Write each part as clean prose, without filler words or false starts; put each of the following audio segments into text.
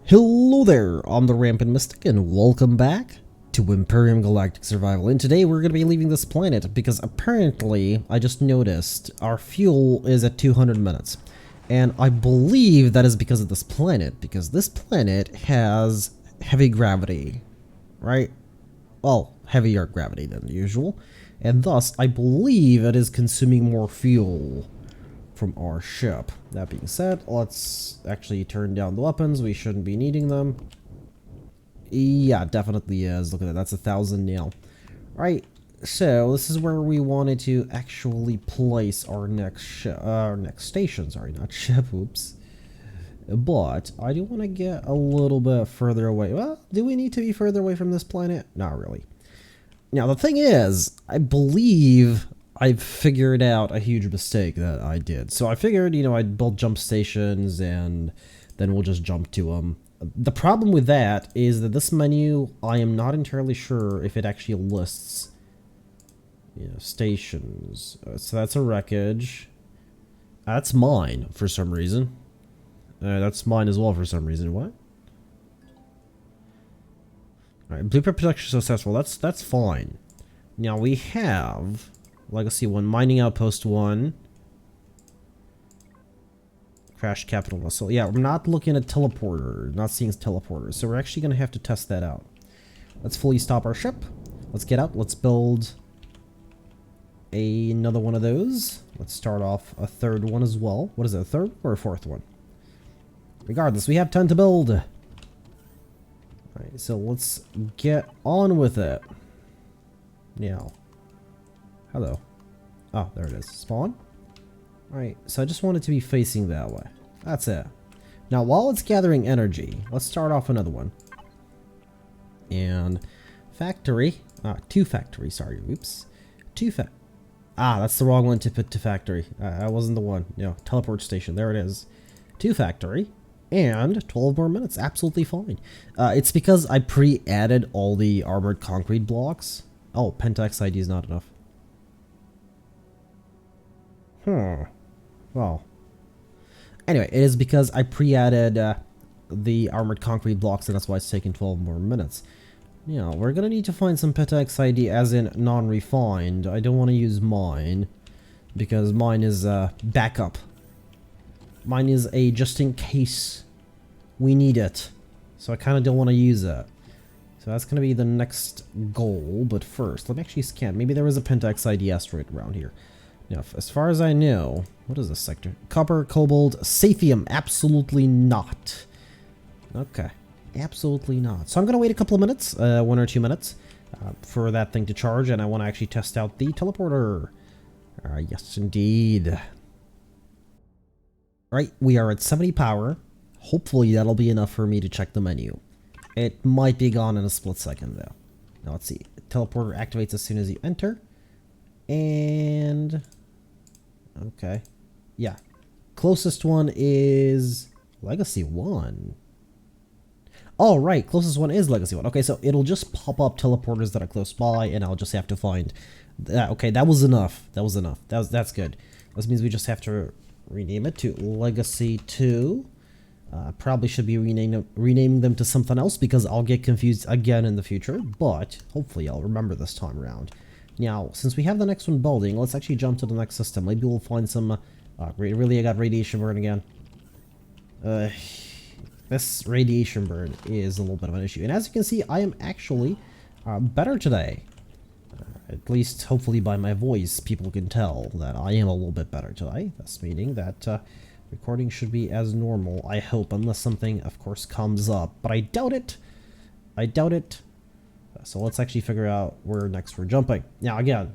Hello there, I'm the Rampant Mystic and welcome back to Empyrion Galactic Survival. And today we're going to be leaving this planet because apparently I just noticed our fuel is at 200 minutes. And I believe that is because of this planet, because this planet has heavy gravity, right? Well, heavier gravity than usual. And thus, I believe it is consuming more fuel from our ship. That being said, let's actually turn down the weapons. We shouldn't be needing them. Yeah, definitely is. Look at that. That's 1,000 now. Right. So this is where we wanted to actually place our next station. Sorry, not ship. Oops. But I do want to get a little bit further away. Well, do we need to be further away from this planet? Not really. Now the thing is, I believe I've figured out a huge mistake that I did. So I figured, I'd build jump stations and then we'll just jump to them. The problem with that is that this menu, I am not entirely sure if it actually lists, stations. So that's a wreckage. That's mine for some reason. That's mine as well for some reason. What? Alright, blueprint production successful. That's fine. Now we have Legacy 1, Mining Outpost 1, Crash Capital Vessel. Yeah, we're not looking at teleporter, not seeing teleporters, so we're actually going to have to test that out. Let's fully stop our ship. Let's get out. Let's build another one of those. Let's start off a third one as well. What is it, a third or a fourth one? Regardless, we have 10 to build. Alright, so let's get on with it. Now. Hello. Oh, there it is. Spawn? Alright, so I just want it to be facing that way. That's it. Now, while it's gathering energy, let's start off another one. And factory. Two factory, sorry. Oops. That's the wrong one to put to factory. That wasn't the one. Teleport station. There it is. Two factory. And 12 more minutes. Absolutely fine. It's because I pre-added all the armored concrete blocks. Oh, Pentax ID is not enough. Well. Anyway, it is because I pre-added the armored concrete blocks, and that's why it's taking 12 more minutes. We're gonna need to find some Pentax ID as in non-refined. I don't want to use mine because mine is backup. Mine is a just in case we need it. So I kind of don't want to use it. So that's going to be the next goal. But first, let me actually scan. Maybe there is a Pentax ID asteroid around here. Now, as far as I know, what is this sector? Copper, cobalt, saphium. Absolutely not. Okay. Absolutely not. So I'm going to wait a couple of minutes, 1 or 2 minutes, for that thing to charge. And I want to actually test out the teleporter. Yes, indeed. Right, we are at 70 power. Hopefully that'll be enough for me to check the menu. It might be gone in a split second though. Now let's see. Teleporter activates as soon as you enter. And okay. Yeah. Closest one is Legacy 1. Oh, right. Closest one is Legacy 1. Okay, so it'll just pop up teleporters that are close by and I'll just have to find okay, that was enough. That's good. This means we just have to rename it to Legacy 2. Probably should be renaming them to something else because I'll get confused again in the future, but hopefully I'll remember this time around. Now, since we have the next one building, let's actually jump to the next system. Maybe we'll find some... really, I got radiation burn again. This radiation burn is a little bit of an issue. And as you can see, I am actually better today. At least, hopefully by my voice, people can tell that I am a little bit better today. Thus meaning that recording should be as normal, I hope, unless something, of course, comes up. But I doubt it. I doubt it. So let's actually figure out where next we're jumping. Now, again,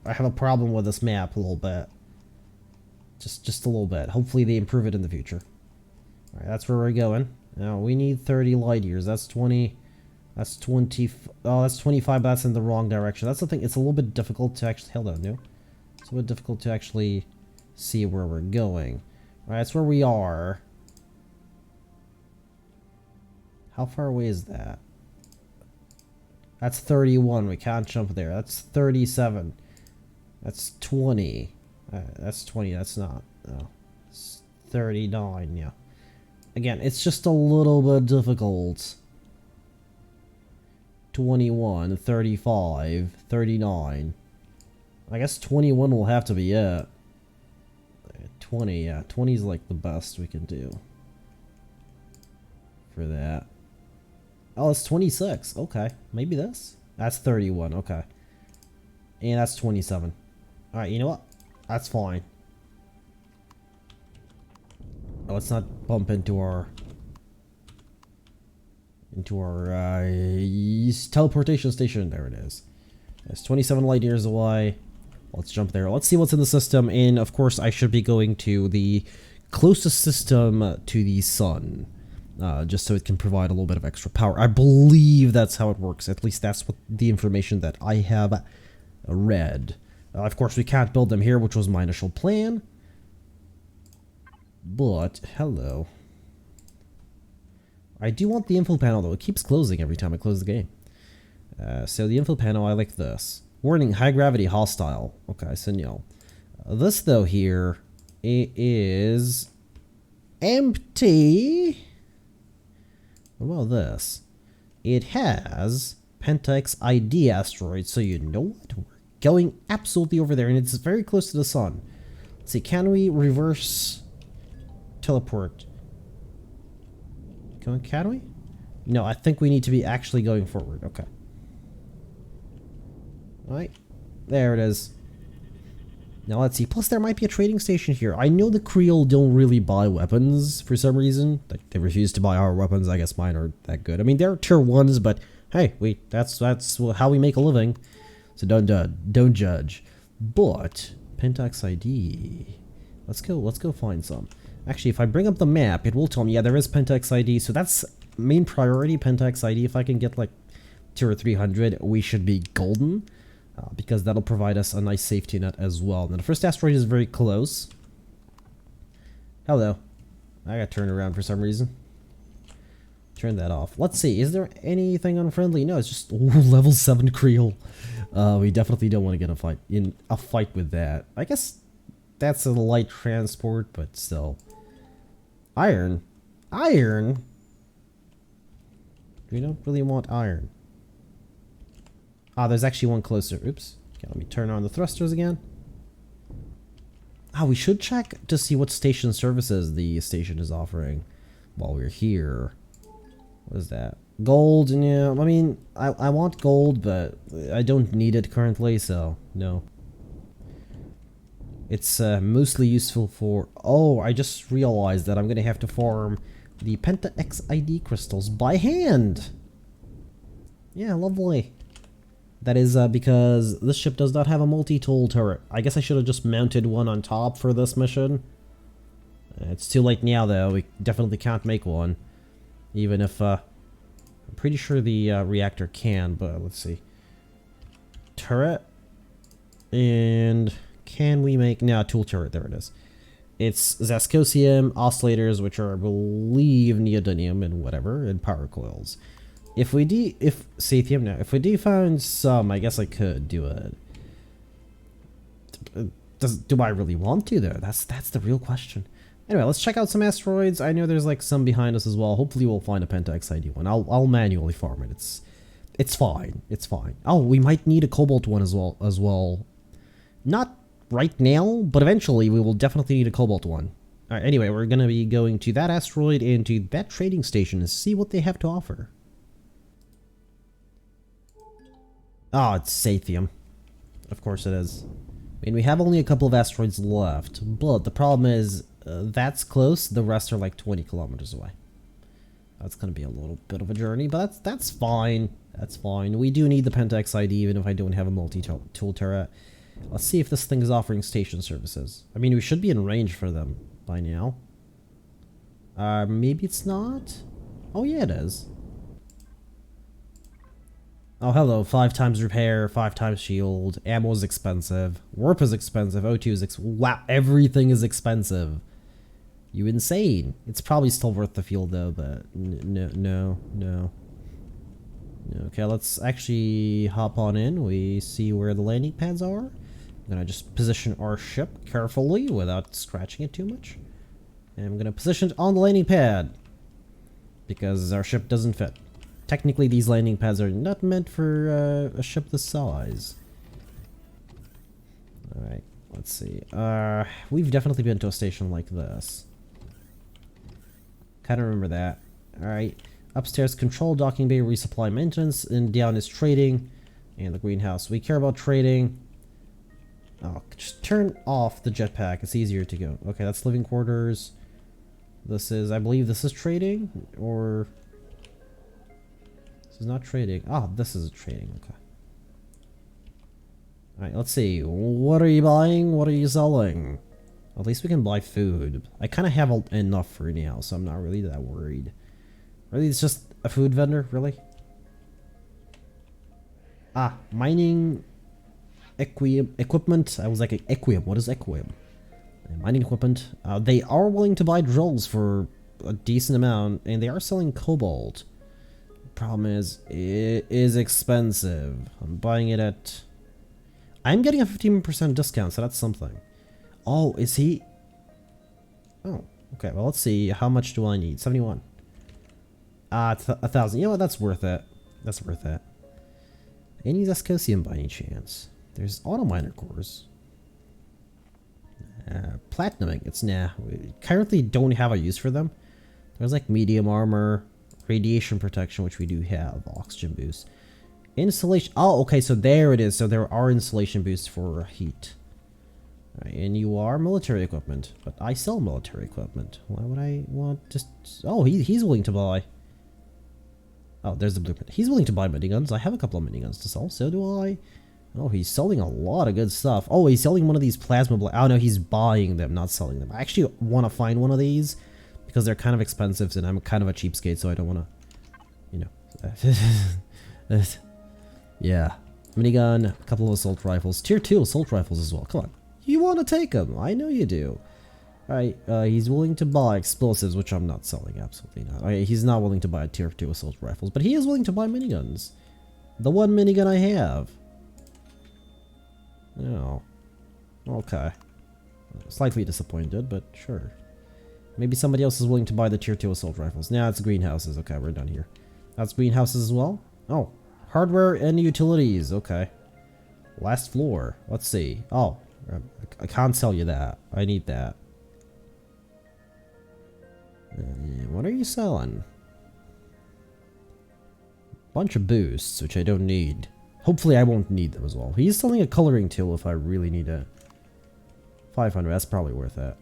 I have a problem with this map a little bit. Just a little bit. Hopefully they improve it in the future. Alright, that's where we're going. Now, we need 30 light years. That's 20... That's 20... Oh, that's 25, but that's in the wrong direction. That's the thing. It's a little bit difficult to actually... Hold on, no? It's a bit difficult to actually see where we're going. Alright, that's where we are. How far away is that? That's 31. We can't jump there. That's 37. That's 20. That's 20. That's not. No. It's 39, yeah. Again, it's just a little bit difficult. 21, 35, 39. I guess 21 will have to be it. 20, yeah. 20 is like the best we can do for that. Oh, it's 26. Okay. Maybe this? That's 31. Okay. And that's 27. Alright, you know what? That's fine. Oh, let's not bump into our teleportation station. There it is. It's 27 light years away. Let's jump there. Let's see what's in the system. And of course, I should be going to the closest system to the sun, just so it can provide a little bit of extra power. I believe that's how it works. At least that's what the information that I have read. Of course, we can't build them here, which was my initial plan. But, hello. I do want the info panel, though. It keeps closing every time I close the game. So the info panel, I like this. Warning, high gravity hostile. Okay, signal. This, though, here, it is empty. What about this? It has Pentax ID asteroid, so you know what? We're going absolutely over there, and it's very close to the sun. Let's see, can we reverse teleport? Can we? No, I think we need to be actually going forward. Okay. Alright. There it is. Now let's see. Plus there might be a trading station here. I know the Creel don't really buy weapons for some reason. Like, they refuse to buy our weapons. I guess mine aren't that good. I mean, they're tier 1s, but hey, that's how we make a living. So don't judge. But Pentax ID. Let's go find some. Actually, if I bring up the map, it will tell me, yeah, there is Pentax ID, so that's main priority, Pentax ID. If I can get, like, tier 300, we should be golden, because that'll provide us a nice safety net as well. Now, the first asteroid is very close. Hello. I got turned around for some reason. Turn that off. Let's see, is there anything unfriendly? No, it's just level 7 Creel. We definitely don't want to get in a fight with that. I guess that's a light transport, but still. Iron? Iron? We don't really want iron. Ah, there's actually one closer. Oops. Okay, let me turn on the thrusters again. Ah, we should check to see what station services the station is offering while we're here. What is that? Gold? Yeah, I mean, I want gold, but I don't need it currently, so no. It's mostly useful for... Oh, I just realized that I'm going to have to farm the Pentax ID crystals by hand. Yeah, lovely. That is because this ship does not have a multi-tool turret. I guess I should have just mounted one on top for this mission. It's too late now, though. We definitely can't make one. Even if... I'm pretty sure the reactor can, but let's see. Turret. And... Can we make... No, tool turret. There it is. It's Zascosium, oscillators, which are, I believe, neodymium and whatever, and power coils. If Sathium, no. If we define some, I guess I could do it. Do I really want to, though? That's the real question. Anyway, let's check out some asteroids. I know there's, like, some behind us as well. Hopefully we'll find a Pentax ID one. I'll manually farm it. It's fine. It's fine. Oh, we might need a Cobalt one as well. Not right now, but eventually we will definitely need a Cobalt one. Alright, anyway, we're going to be going to that asteroid and to that trading station to see what they have to offer. Oh, it's Sathium. Of course it is. I mean, we have only a couple of asteroids left, but the problem is, that's close, the rest are like 20 kilometers away. That's going to be a little bit of a journey, but that's fine. That's fine. We do need the Pentax ID, even if I don't have a multi-tool turret. Let's see if this thing is offering station services. I mean, we should be in range for them by now. Maybe it's not? Oh, yeah, it is. Oh, hello. 5 times repair, 5 times shield. Ammo is expensive. Warp is expensive. O2 is wow, everything is expensive. You insane. It's probably still worth the fuel, though, but no. Okay, let's actually hop on in. We see where the landing pads are. I'm gonna just position our ship carefully without scratching it too much. And I'm gonna position it on the landing pad. because our ship doesn't fit. Technically, these landing pads are not meant for a ship this size. Alright, let's see. We've definitely been to a station like this. Kind of remember that. Alright, upstairs, control, docking bay, resupply, maintenance, and down is trading, and the greenhouse. We care about trading. Oh, just turn off the jetpack. It's easier to go. Okay, that's living quarters. This is, I believe this is trading, or... This is not trading. Ah, this is trading. Okay. Alright, let's see. What are you buying? What are you selling? At least we can buy food. I kind of have enough for now, so I'm not really that worried. Really, it's just a food vendor? Really? Ah, mining... equipment. I was like, equium. What is equium? Mining equipment. They are willing to buy drills for a decent amount, and they are selling cobalt. Problem is, it is expensive. I'm buying it at... I'm getting a 15% discount, so that's something. Oh, is he... Oh, okay. Well, let's see. How much do I need? 71. 1,000. You know what? That's worth it. That's worth it. Any Zascosium by any chance? There's auto miner cores. Platinum ingots. Nah. We currently don't have a use for them. There's like medium armor, radiation protection, which we do have, oxygen boost. Insulation. Oh, okay. So there it is. So there are insulation boosts for heat. Right, and you are military equipment, but I sell military equipment. Why would I want to... Oh, he's willing to buy... Oh, there's the blueprint. He's willing to buy miniguns. I have a couple of miniguns to sell. So do I. Oh, he's selling a lot of good stuff. Oh, he's selling one of these plasma... Oh, no, he's buying them, not selling them. I actually want to find one of these because they're kind of expensive, and I'm kind of a cheapskate, so I don't want to... You know... Yeah. Minigun, a couple of assault rifles. Tier 2 assault rifles as well. Come on. You want to take them. I know you do. Alright, he's willing to buy explosives, which I'm not selling. Absolutely not. He's not willing to buy tier 2 assault rifles, but he is willing to buy miniguns. The one minigun I have. Oh. Okay. Slightly disappointed, but sure. Maybe somebody else is willing to buy the tier 2 assault rifles. Nah, it's greenhouses. Okay, we're done here. That's greenhouses as well? Oh. Hardware and utilities. Okay. Last floor. Let's see. Oh. I can't sell you that. I need that. What are you selling? Bunch of boosts, which I don't need. Hopefully I won't need them as well. He's selling a coloring tool if I really need it. 500, that's probably worth it.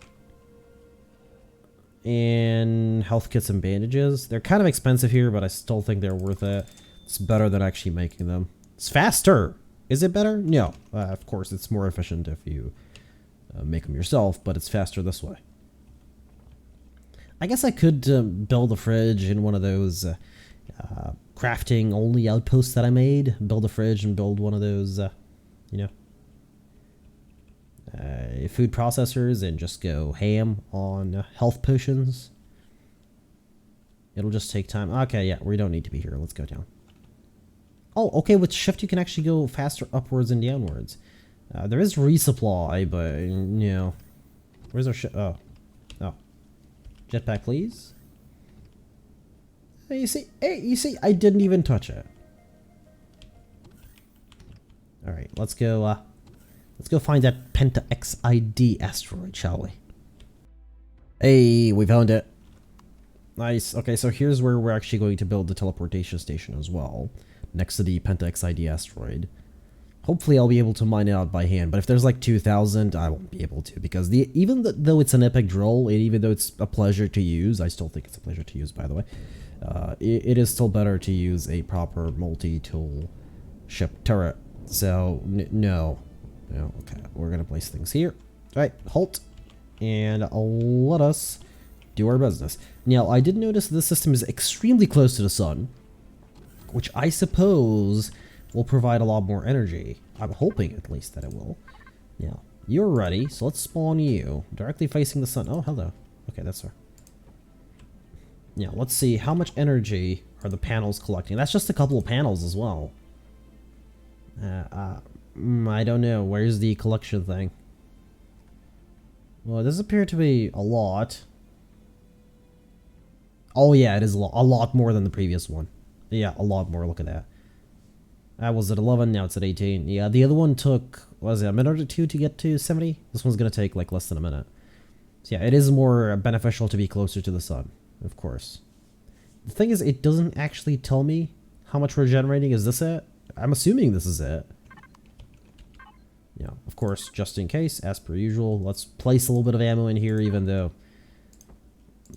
And health kits and bandages. They're kind of expensive here, but I still think they're worth it. It's better than actually making them. It's faster! Is it better? No. Of course, it's more efficient if you make them yourself, but it's faster this way. I guess I could build a fridge in one of those crafting only outposts that I made. Build a fridge and build one of those, you know, food processors and just go ham on health potions. It'll just take time. Okay, yeah, we don't need to be here. Let's go down. Oh, okay, with shift you can actually go faster upwards and downwards. There is resupply, but, you know, where's our ship? Oh. Oh. Jetpack, please. Hey, you see, I didn't even touch it. Alright, let's go find that Penta XID asteroid, shall we? Hey, we found it. Nice. Okay, so here's where we're actually going to build the teleportation station as well. Next to the Penta XID asteroid. Hopefully I'll be able to mine it out by hand, but if there's like 2,000, I won't be able to, because though it's an epic drill, and even though it's a pleasure to use, I still think it's a pleasure to use, by the way, it is still better to use a proper multi-tool ship turret. So, no. No, okay, we're gonna place things here. Alright, halt, and let us do our business. Now, I did notice this system is extremely close to the sun, which I suppose will provide a lot more energy. I'm hoping, at least, that it will. Now, you're ready, so let's spawn you. Directly facing the sun. Oh, hello. Okay, that's her. Now, let's see. How much energy are the panels collecting? That's just a couple of panels as well. I don't know. Where's the collection thing? Well, it does appear to be a lot. Oh yeah, it is a lot more than the previous one. Yeah, a lot more. Look at that. I was at 11, now it's at 18. Yeah, the other one took, what was it, a minute or two to get to 70? This one's going to take like less than a minute. So yeah, it is more beneficial to be closer to the sun, of course. The thing is, it doesn't actually tell me how much we're generating. Is this it? I'm assuming this is it. Yeah, of course, just in case, as per usual, let's place a little bit of ammo in here, even though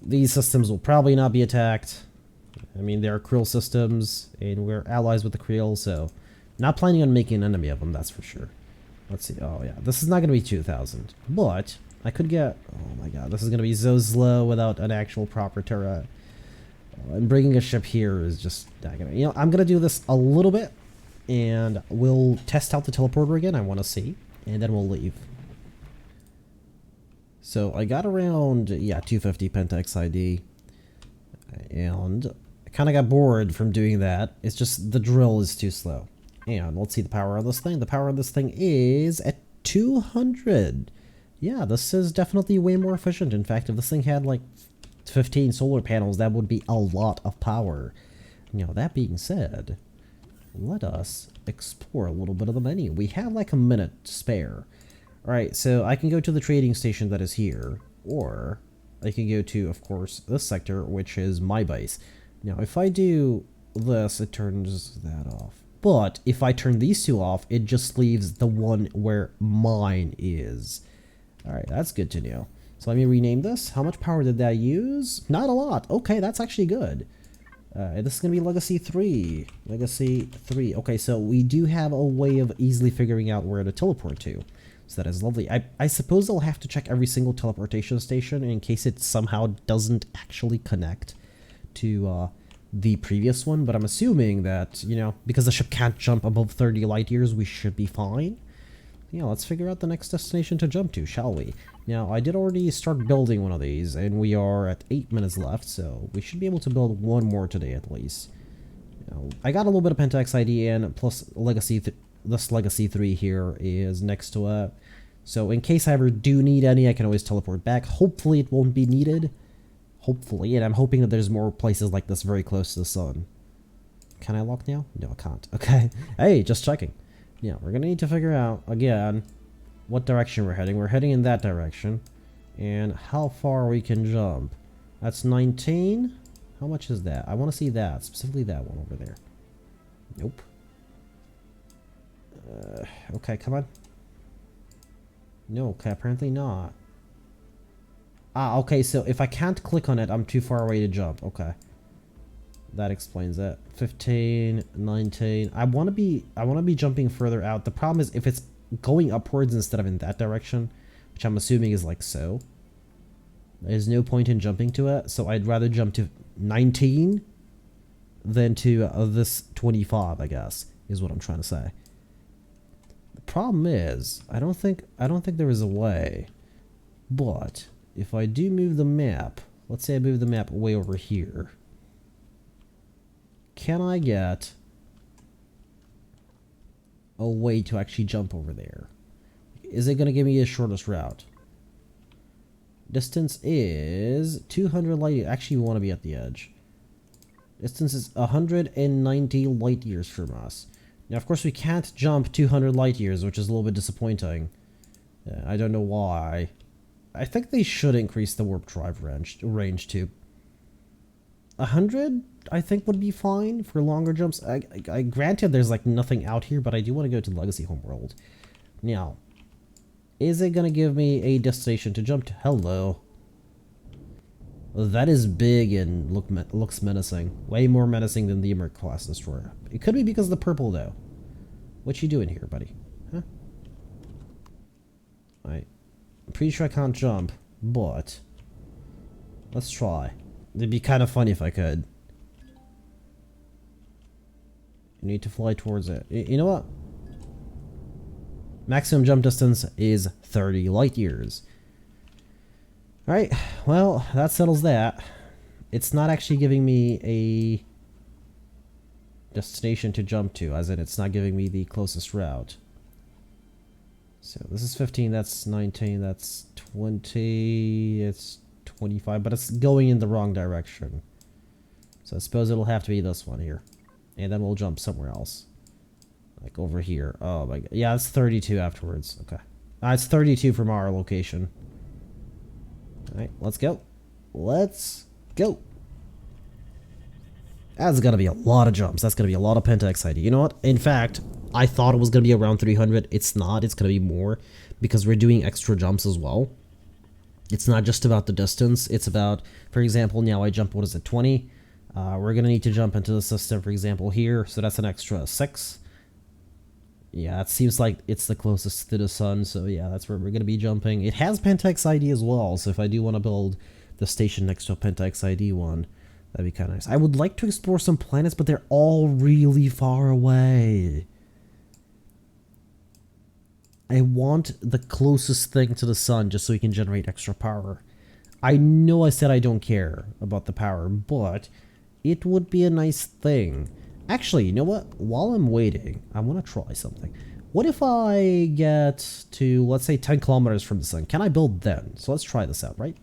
these systems will probably not be attacked. I mean, they are Krill systems, and we're allies with the Krill, so not planning on making an enemy of them, that's for sure. Let's see. Oh, yeah. This is not going to be 2,000, but I could get... Oh, my God. This is going to be so slow without an actual proper turret. And bringing a ship here is just not going to... You know, I'm going to do this a little bit, and we'll test out the teleporter again. I want to see, and then we'll leave. So I got around, yeah, 250 Pentax ID, and I kind of got bored from doing that. It's just the drill is too slow. And let's see the power of this thing. The power of this thing is at 200. Yeah, this is definitely way more efficient. In fact, if this thing had like 15 solar panels, that would be a lot of power. You know, that being said, let us explore a little bit of the menu. We have like a minute to spare. Alright, so I can go to the trading station that is here, or I can go to, of course, this sector, which is my base. Now, if I do this, it turns that off. But if I turn these two off, it just leaves the one where mine is. Alright, that's good to know. So let me rename this. How much power did that use? Not a lot. Okay, that's actually good. This is going to be Legacy 3. Legacy 3. Okay, so we do have a way of easily figuring out where to teleport to. So that is lovely. I suppose I'll have to check every single teleportation station in case it somehow doesn't actually connect to the previous one. But I'm assuming that, you know, because the ship can't jump above 30 light years, we should be fine. Yeah, let's figure out the next destination to jump to, shall we? Now, I did already start building one of these, and we are at 8 minutes left, so we should be able to build one more today at least. You know, I got a little bit of Pentax ID in, plus Legacy this Legacy 3 here is next to it. So in case I ever do need any, I can always teleport back. Hopefully it won't be needed. Hopefully, and I'm hoping that there's more places like this very close to the sun. Can I lock now? No, I can't. Okay. Hey, just checking. Yeah, we're gonna need to figure out, again, what direction we're heading. We're heading in that direction. And how far we can jump. That's 19. How much is that? I want to see that. Specifically that one over there. Nope. Okay, come on. No, okay, apparently not. Ah, okay, so if I can't click on it, I'm too far away to jump. Okay. That explains it. 15, 19. I want to be jumping further out. The problem is if it's going upwards instead of in that direction, which I'm assuming is like so. There's no point in jumping to it, so I'd rather jump to 19 than to this 25, I guess, is what I'm trying to say. The problem is, I don't think there is a way, but if I do move the map, let's say I move the map way over here, can I get a way to actually jump over there? Is it going to give me the shortest route? Distance is 200 light. Actually, we want to be at the edge. Distance is 190 light years from us. Now, of course, we can't jump 200 light years, which is a little bit disappointing. I don't know why. I think they should increase the warp drive range to 100. I think would be fine for longer jumps. I granted there's like nothing out here, but I do want to go to Legacy Homeworld. Now, is it going to give me a destination to jump to? Hello. That is big and looks menacing. Way more menacing than the Emerald class destroyer. It could be because of the purple though. What you doing here, buddy? Huh? I'm pretty sure I can't jump, but let's try. It'd be kind of funny if I could. You need to fly towards it. You know what? Maximum jump distance is 30 light years. Alright, well, that settles that. It's not actually giving me a destination to jump to, as in it's not giving me the closest route. So this is 15, that's 19, that's 20, it's 25, but it's going in the wrong direction. So I suppose it'll have to be this one here. And then we'll jump somewhere else. Like over here. Oh my god. Yeah, it's 32 afterwards. Okay. It's 32 from our location. Alright, let's go. Let's go. That's gonna be a lot of jumps. That's gonna be a lot of Pentax ID. You know what? In fact, I thought it was gonna be around 300. It's not. It's gonna be more because we're doing extra jumps as well. It's not just about the distance. It's about, for example, now I jump, what is it, 20? We're gonna need to jump into the system, for example, here. So that's an extra 6. Yeah, it seems like it's the closest to the sun. So yeah, that's where we're gonna be jumping. It has Pentax ID as well. So if I do want to build the station next to a Pentax ID one, that'd be kind of nice. I would like to explore some planets, but they're all really far away. I want the closest thing to the sun just so we can generate extra power. I know I said I don't care about the power, but it would be a nice thing. Actually, you know what? While I'm waiting, I want to try something. What if I get to, let's say, 10 kilometers from the sun? Can I build then? So let's try this out, right?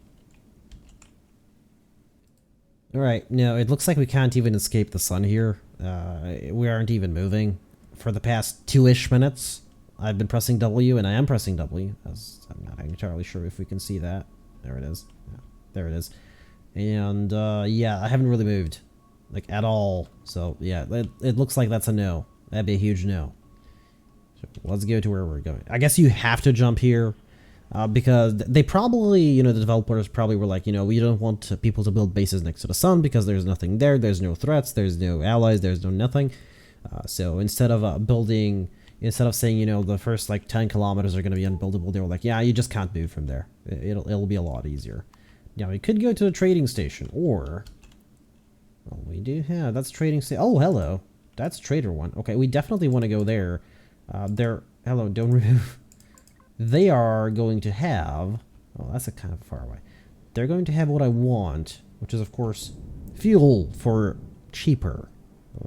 Alright, no, it looks like we can't even escape the sun here. We aren't even moving. For the past 2-ish minutes, I've been pressing W, and I am pressing W. As I'm not entirely sure if we can see that. There it is. Yeah, there it is. And, yeah, I haven't really moved. Like, at all. So, yeah, it looks like that's a no. That'd be a huge no. So, let's go to where we're going. I guess you have to jump here. Because they probably, you know, the developers probably were like, you know, we don't want people to build bases next to the sun because there's nothing there. There's no threats. There's no allies. There's no nothing. So instead of instead of saying, you know, the first like 10 kilometers are going to be unbuildable, they were like, yeah, you just can't move from there. It'll be a lot easier. Now we could go to the trading station, or well, we do have that's trading station. Oh, hello, that's trader one. Okay, we definitely want to go there. Hello, don't remove. They are going to have, oh, that's a kind of far away. They're going to have what I want, which is, of course, fuel for cheaper.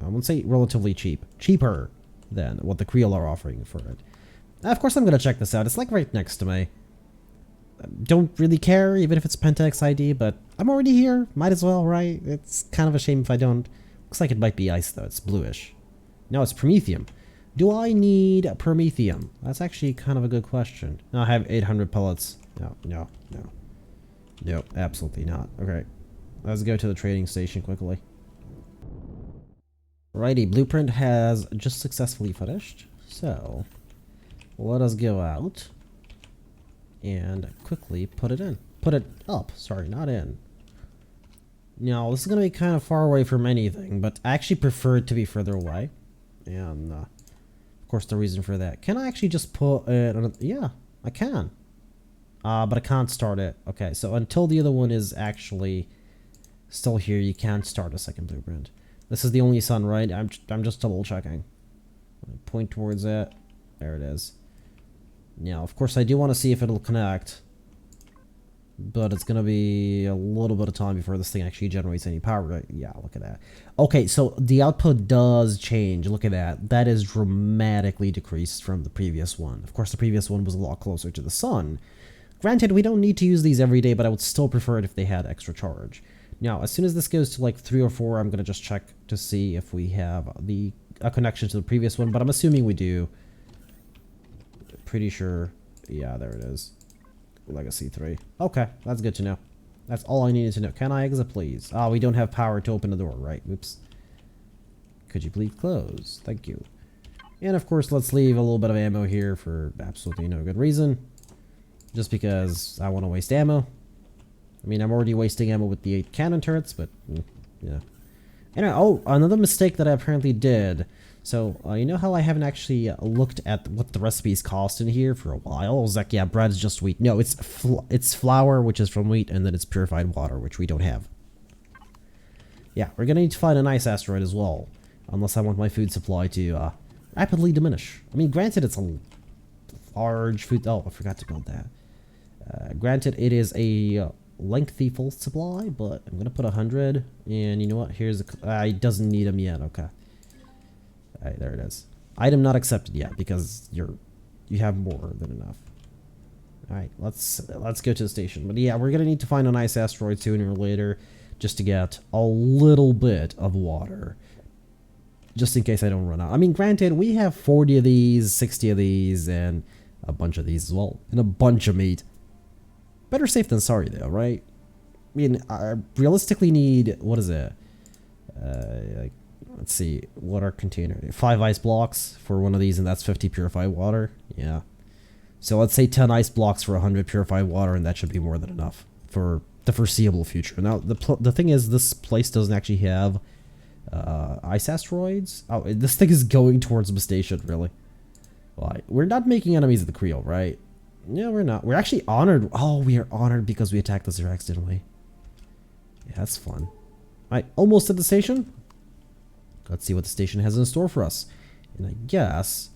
I won't say relatively cheap. Cheaper than what the Creel are offering for it. Of course, I'm going to check this out. It's like right next to me. Don't really care, even if it's Pentax ID, but I'm already here. Might as well, right? It's kind of a shame if I don't. Looks like it might be ice, though. It's bluish. No, it's Promethium. Do I need Promethium? That's actually kind of a good question. No, I have 800 pellets. No. Nope, absolutely not. Okay, let's go to the trading station quickly. Righty, blueprint has just successfully finished. So, let us go out and quickly put it in. Put it up, sorry, not in. Now, this is going to be kind of far away from anything, but I actually prefer it to be further away. And, of course, the reason for that. Can I actually just put it on yeah, I can. But I can't start it. Okay, so until the other one is actually still here, you can't start a second blueprint. This is the only sun, right? I'm just double checking. Point towards it. There it is. Now, of course, I do want to see if it'll connect. But it's going to be a little bit of time before this thing actually generates any power. Right? Yeah, look at that. Okay, so the output does change. Look at that. That is dramatically decreased from the previous one. Of course, the previous one was a lot closer to the sun. Granted, we don't need to use these every day, but I would still prefer it if they had extra charge. Now, as soon as this goes to like 3 or 4, I'm going to just check to see if we have a connection to the previous one, but I'm assuming we do. Pretty sure. Yeah, there it is. Legacy 3. Okay, that's good to know. That's all I needed to know. Can I exit, please? Oh, we don't have power to open the door, right? Oops. Could you please close? Thank you. And of course, let's leave a little bit of ammo here for absolutely no good reason. Just because I want to waste ammo. I mean, I'm already wasting ammo with the 8 cannon turrets, but yeah. Anyway, oh, another mistake that I apparently did. So, you know how I haven't actually looked at what the recipes cost in here for a while? I was like, yeah, bread is just wheat. No, it's flour, which is from wheat, and then it's purified water, which we don't have. Yeah, we're gonna need to find a nice asteroid as well. Unless I want my food supply to rapidly diminish. I mean, granted, it's a large food... Oh, I forgot to build that. Granted, it is a lengthy full supply, but I'm gonna put 100. And you know what? Here's a... it doesn't need them yet, okay. Alright, there it is. Item not accepted yet because you have more than enough. Alright, let's go to the station. But yeah, we're gonna need to find a nice asteroid sooner or later. just to get a little bit of water. Just in case I don't run out. I mean, granted, we have 40 of these, 60 of these, and a bunch of these as well. And a bunch of meat. Better safe than sorry, though, right? I mean, I realistically need, what is it? Like, let's see, water container. 5 ice blocks for one of these, and that's 50 purified water. Yeah. So let's say 10 ice blocks for 100 purified water, and that should be more than enough for the foreseeable future. Now, the thing is, this place doesn't actually have ice asteroids. Oh, this thing is going towards the station, really. Well, we're not making enemies of the Creel, right? No, we're not. We're actually honored. Oh, we are honored because we attacked the Zerax, didn't we? Yeah, that's fun. Alright, almost at the station. Let's see what the station has in store for us. And I guess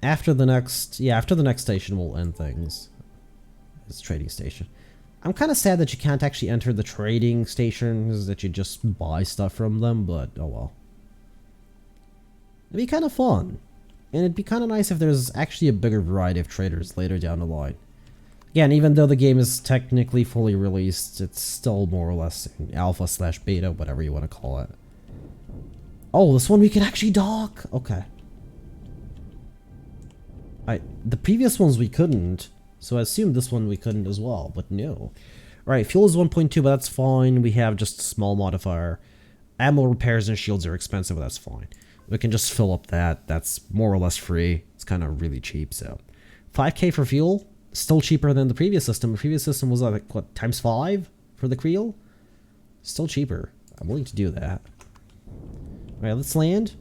after the next station we'll end things. It's trading station. I'm kind of sad that you can't actually enter the trading stations, that you just buy stuff from them, but oh well. It'd be kind of fun. And it'd be kind of nice if there's actually a bigger variety of traders later down the line. Again, even though the game is technically fully released, it's still more or less in alpha/beta, whatever you want to call it. Oh, this one we can actually dock! Okay. The previous ones we couldn't, so I assumed this one we couldn't as well, but no. Alright, fuel is 1.2, but that's fine. We have just a small modifier. Ammo repairs and shields are expensive, but that's fine. We can just fill up that. That's more or less free. It's kind of really cheap, so. 5k for fuel. Still cheaper than the previous system. The previous system was like, what, times 5 for the Creel? Still cheaper. I'm willing to do that. Alright, let's land.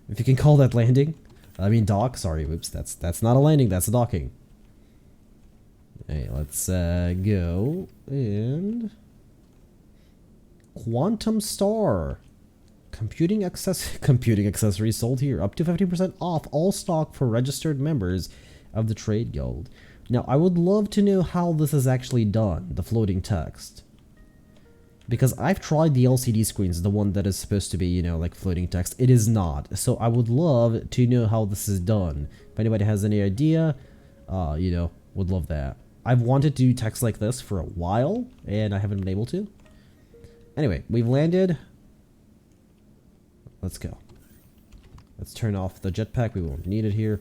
If you can call that landing. I mean dock. Sorry, whoops. That's not a landing, that's a docking. Hey, let's go. And Quantum Star. Computing accessories sold here. Up to 50% off all stock for registered members of the Trade Guild. Now, I would love to know how this is actually done, the floating text. Because I've tried the LCD screens, the one that is supposed to be, you know, like floating text. It is not. So I would love to know how this is done. If anybody has any idea, you know, would love that. I've wanted to do text like this for a while, and I haven't been able to. Anyway, we've landed. Let's go. Let's turn off the jetpack. We won't need it here.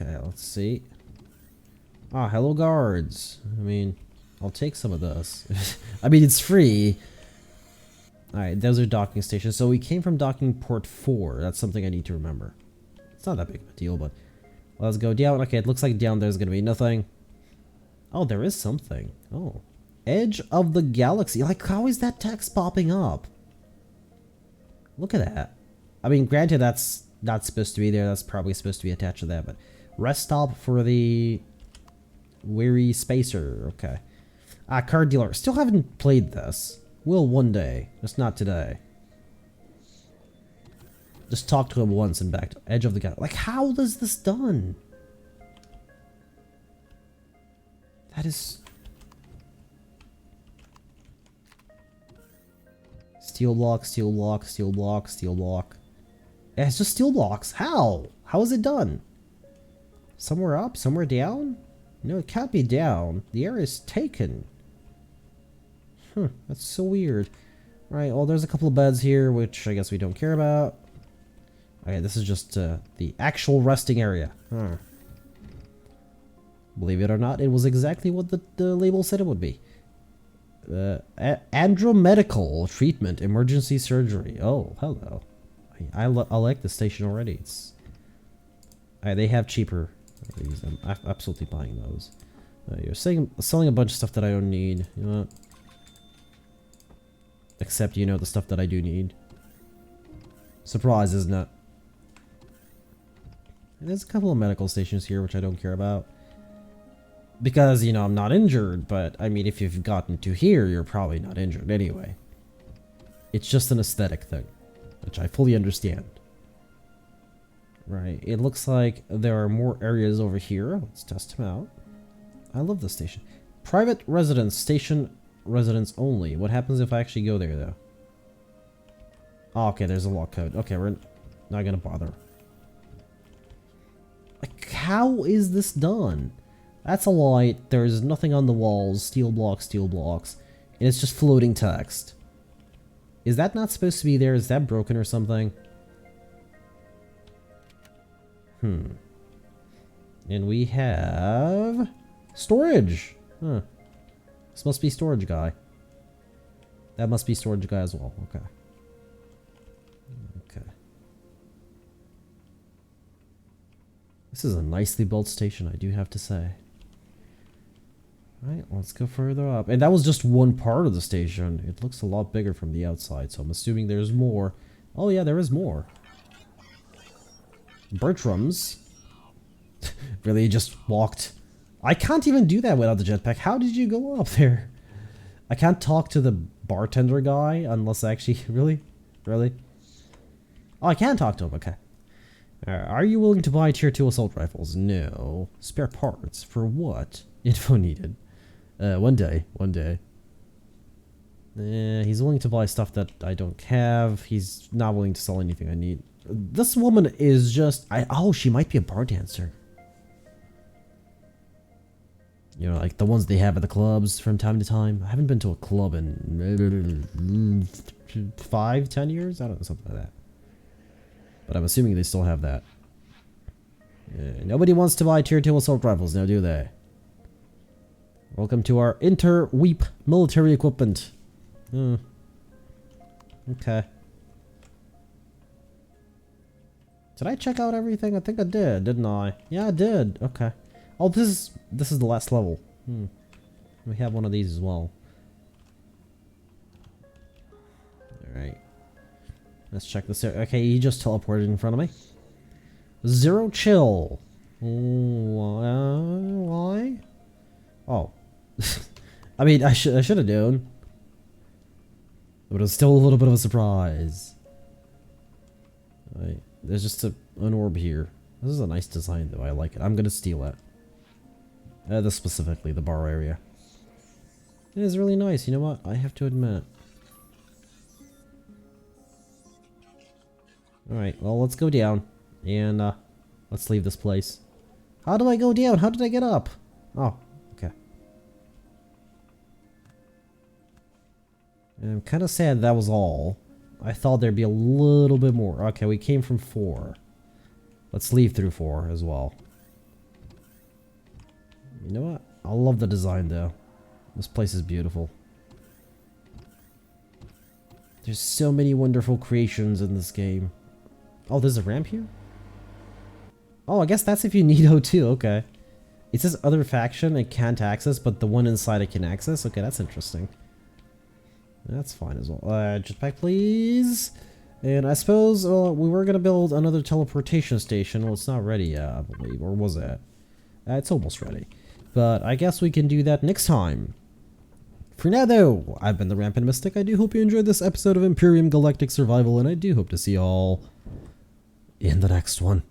Okay, let's see. Ah, hello guards. I mean, I'll take some of this. I mean, it's free. Alright, those are docking stations. So we came from docking port 4. That's something I need to remember. It's not that big of a deal, but let's go down. Okay, it looks like down there's going to be nothing. Oh, there is something. Oh. Edge of the Galaxy. Like, how is that text popping up? Look at that. I mean, granted, that's not supposed to be there. That's probably supposed to be attached to that, but rest stop for the weary spacer. Okay. Card dealer. Still haven't played this. Will one day. Just not today. Just talk to him once and back to Edge of the Galaxy. Like, how is this done? That is... Steel block, steel block, steel block, steel block. Yeah, it's just steel blocks. How? How is it done? Somewhere up? Somewhere down? No, it can't be down. The area is taken. Huh, that's so weird. Alright, well, there's a couple of beds here, which I guess we don't care about. Okay, this is just the actual resting area. Huh. Believe it or not, it was exactly what the label said it would be. Andromedical treatment, emergency surgery. Oh, hello. I like the station already. It's they have cheaper of these. I'm absolutely buying those. You're selling a bunch of stuff that I don't need. You know what? Except, you know, the stuff that I do need. Surprise, isn't it? There's a couple of medical stations here which I don't care about. Because, you know, I'm not injured, but, I mean, if you've gotten to here, you're probably not injured anyway. It's just an aesthetic thing, which I fully understand. Right, it looks like there are more areas over here. Let's test them out. I love this station. Private residence, station residents only. What happens if I actually go there, though? Oh, okay, there's a lock code. Okay, we're not gonna bother. Like, how is this done? That's a light. There's nothing on the walls. Steel blocks, and it's just floating text. Is that not supposed to be there? Is that broken or something? And we have storage. Huh. This must be storage guy. That must be storage guy as well. Okay. Okay. This is a nicely built station, I do have to say. Alright, let's go further up. And that was just one part of the station. It looks a lot bigger from the outside, so I'm assuming there's more. Oh yeah, there is more. Bertrams. Really, you just walked. I can't even do that without the jetpack. How did you go up there? I can't talk to the bartender guy unless I actually... Really? Really? Oh, I can talk to him. Okay. Are you willing to buy tier 2 assault rifles? No. Spare parts? For what? Info needed. One day. He's willing to buy stuff that I don't have. He's not willing to sell anything I need. This woman is just... oh, she might be a bar dancer. You know, like the ones they have at the clubs from time to time. I haven't been to a club in 5-10 years? I don't know, something like that. But I'm assuming they still have that. Nobody wants to buy tier 2 assault rifles now, do they? Welcome to our interweep military equipment. Okay. Did I check out everything? I think I did, didn't I? Yeah, I did. Okay. Oh, this is the last level. We have one of these as well. Alright. Let's check this out. Okay, he just teleported in front of me. Zero chill. Why? Oh. I mean, I should have known. But it was still a little bit of a surprise. Alright. There's just an orb here. This is a nice design though. I like it. I'm gonna steal it. This specifically, the bar area. It is really nice, you know what? I have to admit. Alright, well, let's go down. And, let's leave this place. How do I go down? How did I get up? Oh, okay. And I'm kind of sad that was all. I thought there'd be a little bit more. Okay, we came from 4. Let's leave through 4 as well. You know what? I love the design though. This place is beautiful. There's so many wonderful creations in this game. Oh, there's a ramp here? Oh, I guess that's if you need O2, okay. It says other faction I can't access, but the one inside I can access? Okay, that's interesting. That's fine as well. Jetpack please. And I suppose we were gonna build another teleportation station. Well, it's not ready yet, I believe. Or was it? It's almost ready. But I guess we can do that next time. For now though, I've been the Rampant Mystic. I do hope you enjoyed this episode of Empyrion Galactic Survival, and I do hope to see you all in the next one.